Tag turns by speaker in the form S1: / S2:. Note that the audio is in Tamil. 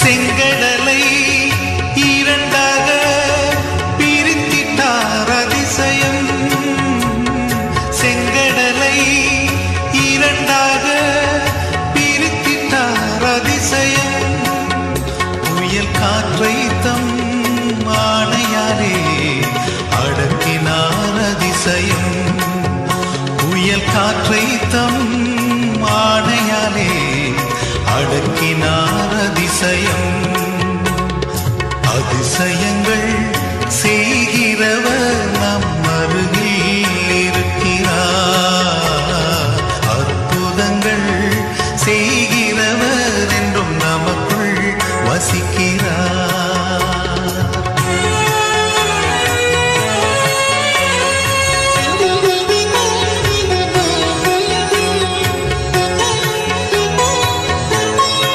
S1: செங்கடலை இரண்டாக பிரித்திட்டார் அதிசயம். செங்கடலை இரண்டாக பிரித்திட்டார் அதிசயம். புயல் காற்றை தம் ஆணையாலே அடக்கினார் அதிசயம். புயல் காற்றை தம் ஆணையாலே அடக்கினார் அதிசயம். அதிசயங்கள் செய்